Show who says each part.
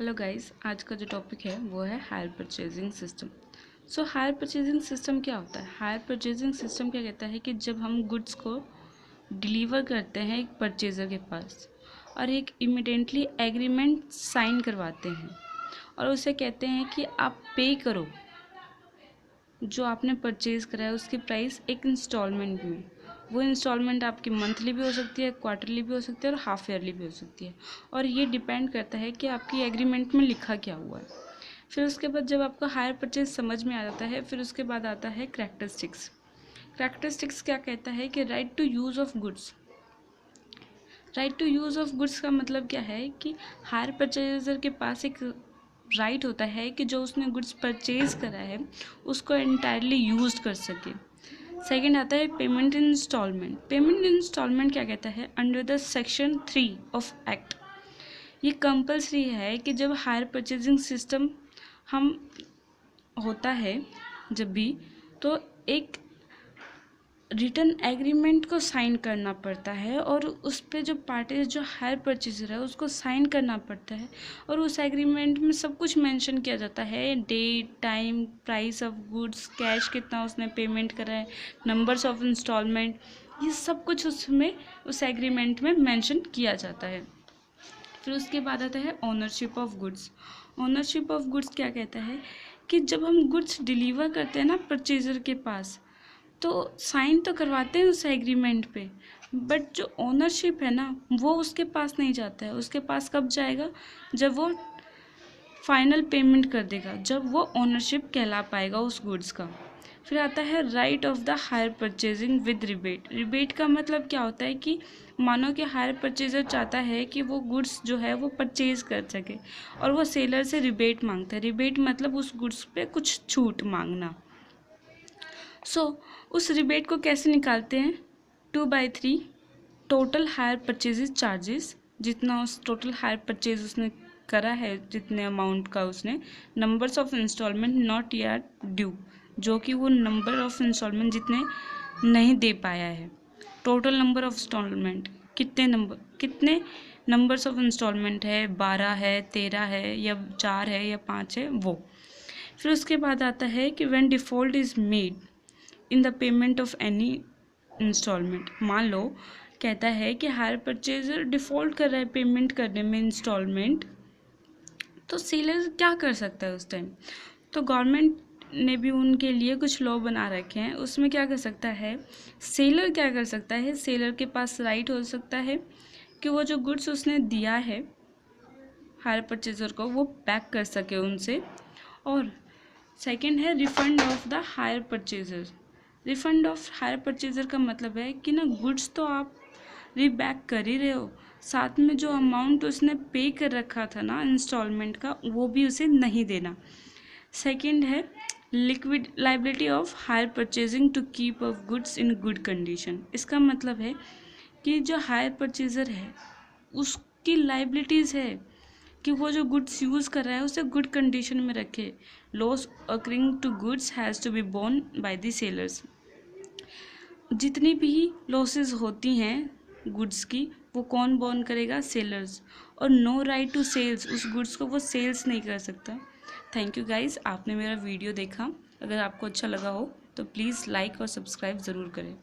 Speaker 1: Hello guys, आज का जो टॉपिक है वो है hire purchasing system. So hire purchasing system क्या होता है? हायर परचेजिंग सिस्टम क्या कहता है कि जब हम गुड्स को डिलीवर करते हैं एक परचेज़र के पास और एक इमीडिएटली एग्रीमेंट साइन करवाते हैं और उसे कहते हैं कि आप पे करो जो आपने परचेज़ करा है उसकी प्राइस एक इंस्टॉलमेंट में। वो इंस्टॉलमेंट आपकी मंथली भी हो सकती है, क्वार्टरली भी हो सकती है और हाफ ईयरली भी हो सकती है, और ये डिपेंड करता है कि आपकी एग्रीमेंट में लिखा क्या हुआ है। फिर उसके बाद जब आपका हायर परचेज समझ में आ जाता है, फिर उसके बाद आता है करैक्टरिस्टिक्स। करैक्टरिस्टिक्स क्या कहता है कि right to use of goods. Right to use of goods का मतलब क्या है कि हायर परचेजर के पास एक राइट होता है कि जो उसने गुड्स परचेज करा है उसको एंटायरली यूज कर सके। सेकंड आता है payment in instalment. Payment in instalment क्या कहता है? Under the section 3 of act ये कंपल्सरी है कि जब हायर परचेजिंग सिस्टम हम होता है जब भी, तो एक रिटर्न एग्रीमेंट को साइन करना पड़ता है और उस पर जो पार्टी जो हायर परचेजर है उसको साइन करना पड़ता है, और उस एग्रीमेंट में सब कुछ मेंशन किया जाता है, date, time, price of goods, cash कितना उसने पेमेंट करा है, नंबर्स ऑफ इंस्टॉलमेंट, ये सब कुछ उसमें उस एग्रीमेंट में मेंशन किया जाता है। फिर उसके बाद आता है ownership of goods. Ownership of goods क्या कहता है कि जब हम गुड्स डिलीवर करते हैं ना परचेजर के पास, तो साइन तो करवाते हैं उस एग्रीमेंट पे, बट जो ओनरशिप है ना वो उसके पास नहीं जाता है। उसके पास कब जाएगा? जब वो फाइनल पेमेंट कर देगा, जब वो ओनरशिप कहला पाएगा उस गुड्स का। फिर आता है right of the hire purchasing with rebate. Rebate का मतलब क्या होता है कि मानो कि हायर परचेजर चाहता है कि वो गुड्स जो है वो परचेज कर सके और वो सेलर से रिबेट मांगता है। रिबेट मतलब उस गुड्स पे कुछ छूट मांगना। उस रिबेट को कैसे निकालते हैं? 2/3 टोटल हायर परचेजेस चार्जेस, जितना उस टोटल हायर परचेज उसने करा है, जितने अमाउंट का उसने, numbers of instalment not yet due, जो कि वो नंबर ऑफ इंस्टॉलमेंट जितने नहीं दे पाया है। टोटल नंबर ऑफ इंस्टॉलमेंट कितने नंबर्स ऑफ इंस्टॉलमेंट है, 12 है, 13 है या 4 है या 5 है वो। फिर उसके बाद आता है कि when default is made in the payment of any instalment. मान लो कहता है कि हायर परचेजर डिफ़ॉल्ट कर रहा है पेमेंट करने में इंस्टॉलमेंट, तो सेलर क्या कर सकता है उस टाइम? तो गवर्नमेंट ने भी उनके लिए कुछ लॉ बना रखे हैं। उसमें क्या कर सकता है सेलर? क्या कर सकता है सेलर के पास राइट हो सकता है कि वो जो गुड्स उसने दिया है हायर परचेजर को वो पैक कर सके उनसे। और सेकंड है refund of the hire purchaser. Refund of hire purchaser का मतलब है कि ना गुड्स तो आप रीबैक कर ही रहे हो, साथ में जो अमाउंट उसने पे कर रखा था ना इंस्टॉलमेंट का वो भी उसे नहीं देना। सेकंड है liquid liability of hire purchasing to keep of goods in good condition. इसका मतलब है कि जो हायर परचेजर है उसकी लाइबिलिटीज़ है कि वो जो गुड्स यूज़ कर रहा है उसे गुड कंडीशन में रखे। Loss occurring to goods has to be borne by the sellers. जितनी भी लॉसेस होती हैं गुड्स की वो कौन बोर्न करेगा? सेलर्स। और नो राइट टू सेल्स, उस गुड्स को वो सेल्स नहीं कर सकता। थैंक यू गाइस, आपने मेरा वीडियो देखा। अगर आपको अच्छा लगा हो तो प्लीज़ लाइक और सब्सक्राइब ज़रूर करें।